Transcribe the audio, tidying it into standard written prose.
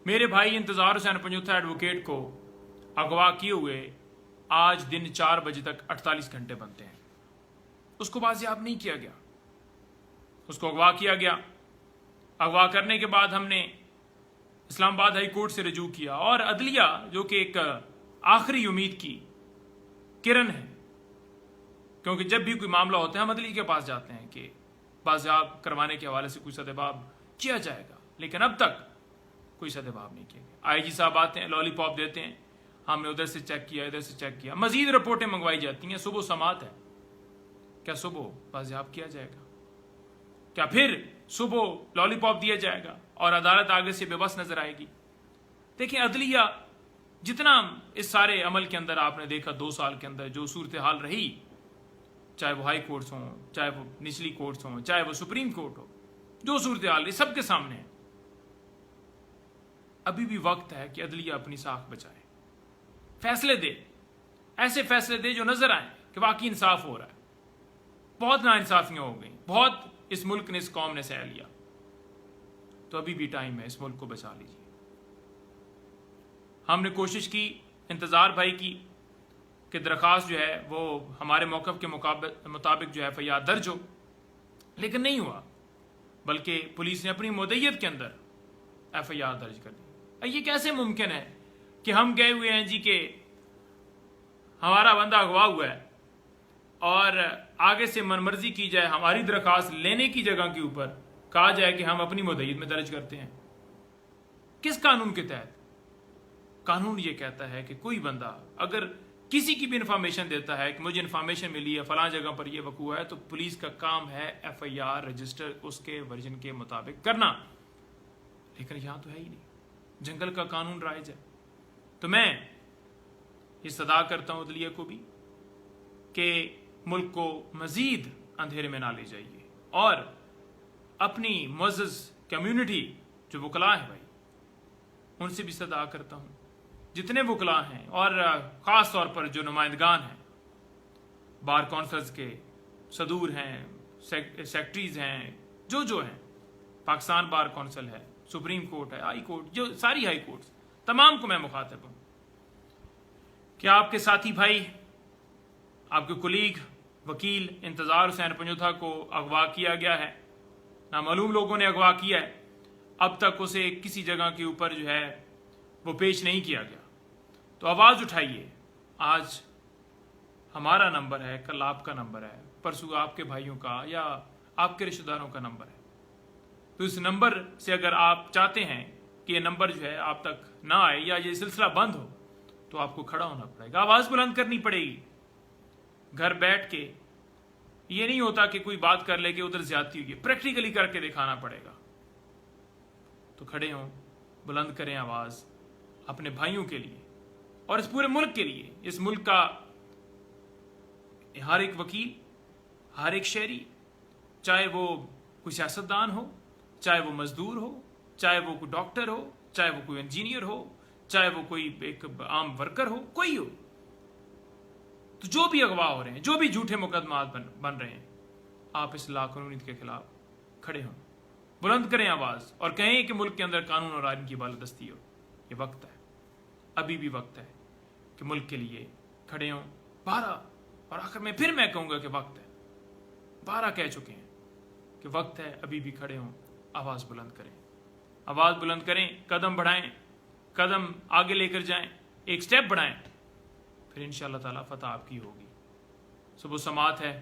میرے بھائی انتظار حسین پنجوتھا ایڈوکیٹ کو اغوا کیے ہوئے آج دن 4 بجے تک 48 گھنٹے بنتے ہیں. اس کو بازیاب نہیں کیا گیا. اس کو اغوا کیا گیا. اغوا کرنے کے بعد ہم نے اسلام آباد ہائی کورٹ سے رجوع کیا اور عدلیہ جو کہ ایک آخری امید کی کرن ہے، کیونکہ جب بھی کوئی معاملہ ہوتا ہے ہم عدلیہ کے پاس جاتے ہیں کہ بازیاب کروانے کے حوالے سے کوئی سدباب کیا جائے گا، لیکن اب تک کوئی سدباب نہیں کیا گیا. آئی جی صاحب آتے ہیں، لالی پاپ دیتے ہیں، ہم نے ادھر سے چیک کیا ادھر سے چیک کیا، مزید رپورٹیں منگوائی جاتی ہیں. صبح سماعت ہے، کیا صبح بازیاب کیا جائے گا؟ کیا پھر صبح لالی پاپ دیا جائے گا اور عدالت آگے سے بے بس نظر آئے گی؟ دیکھیں عدلیہ جتنا اس سارے عمل کے اندر آپ نے دیکھا 2 سال کے اندر جو صورتحال رہی، چاہے وہ ہائی کورٹس ہوں، چاہے وہ نچلی کورٹس ہوں، چاہے وہ سپریم کورٹ ہو، جو صورتحال رہی سب کے سامنے ہے. ابھی بھی وقت ہے کہ عدلیہ اپنی ساکھ بچائے، فیصلے دے، ایسے فیصلے دے جو نظر آئیں کہ واقعی انصاف ہو رہا ہے. بہت ناانصافیاں ہو گئیں، بہت اس ملک نے اس قوم نے سہ لیا. تو ابھی بھی ٹائم ہے، اس ملک کو بچا لیجیے. ہم نے کوشش کی انتظار بھائی کی کہ درخواست جو ہے وہ ہمارے موقف کے مطابق جو ہے FIR درج ہو، لیکن نہیں ہوا، بلکہ پولیس نے اپنی مدعیت کے اندر FIR درج کر دی. یہ کیسے ممکن ہے کہ ہم گئے ہوئے ہیں جی کہ ہمارا بندہ اغوا ہوا ہے اور آگے سے من مرضی کی جائے، ہماری درخواست لینے کی جگہ کے اوپر کہا جائے کہ ہم اپنی مدعیت میں درج کرتے ہیں؟ کس قانون کے تحت؟ قانون یہ کہتا ہے کہ کوئی بندہ اگر کسی کی بھی انفارمیشن دیتا ہے کہ مجھے انفارمیشن ملی ہے فلاں جگہ پر یہ وقوع ہے، تو پولیس کا کام ہے FIR رجسٹر اس کے ورژن کے مطابق کرنا. لیکن یہاں تو ہے ہی نہیں، جنگل کا قانون رائج ہے. تو میں یہ صدا کرتا ہوں عدلیہ کو بھی کہ ملک کو مزید اندھیرے میں نہ لے جائیے، اور اپنی معزز کمیونٹی جو وکلاء ہیں بھائی، ان سے بھی صدا کرتا ہوں، جتنے وکلاء ہیں اور خاص طور پر جو نمائندگان ہیں، بار کونسلز کے صدور ہیں، سیکٹریز ہیں، جو ہیں، پاکستان بار کونسل ہے، سپریم کورٹ ہے، ہائی کورٹ، جو ساری ہائی کورٹس، تمام کو میں مخاطب ہوں کہ آپ کے ساتھی بھائی، آپ کے کولیگ وکیل انتظار حسین پنجوتھا کو اغوا کیا گیا ہے، نامعلوم لوگوں نے اغوا کیا ہے. اب تک اسے کسی جگہ کے اوپر جو ہے وہ پیش نہیں کیا گیا. تو آواز اٹھائیے. آج ہمارا نمبر ہے، کل آپ کا نمبر ہے، پرسوں آپ کے بھائیوں کا یا آپ کے رشتہ داروں کا نمبر ہے. تو اس نمبر سے اگر آپ چاہتے ہیں کہ یہ نمبر جو ہے آپ تک نہ آئے یا یہ سلسلہ بند ہو، تو آپ کو کھڑا ہونا پڑے گا، آواز بلند کرنی پڑے گی. گھر بیٹھ کے یہ نہیں ہوتا کہ کوئی بات کر لے کہ ادھر زیادتی ہوئی، پریکٹیکلی کر کے دکھانا پڑے گا. تو کھڑے ہوں، بلند کریں آواز اپنے بھائیوں کے لیے اور اس پورے ملک کے لیے. اس ملک کا ہر ایک وکیل، ہر ایک شہری، چاہے وہ کوئی سیاستدان ہو، چاہے وہ مزدور ہو، چاہے وہ کوئی ڈاکٹر ہو، چاہے وہ کوئی انجینئر ہو، چاہے وہ کوئی ایک عام ورکر ہو، کوئی ہو، تو جو بھی اغوا ہو رہے ہیں، جو بھی جھوٹے مقدمات بن رہے ہیں، آپ اس لاقانونیت کے خلاف کھڑے ہوں، بلند کریں آواز اور کہیں کہ ملک کے اندر قانون اور آئین کی بالادستی ہو. یہ وقت ہے، ابھی بھی وقت ہے کہ ملک کے لیے کھڑے ہوں. 12 اور آخر میں پھر میں کہوں گا کہ وقت ہے، 12 کہہ چکے ہیں کہ وقت ہے، ابھی بھی کھڑے ہوں، آواز بلند کریں، آواز بلند کریں، قدم بڑھائیں، قدم آگے لے کر جائیں، ایک سٹیپ بڑھائیں، پھر انشاءاللہ تعالی فتح آپ کی ہوگی. صبح سماعت ہے.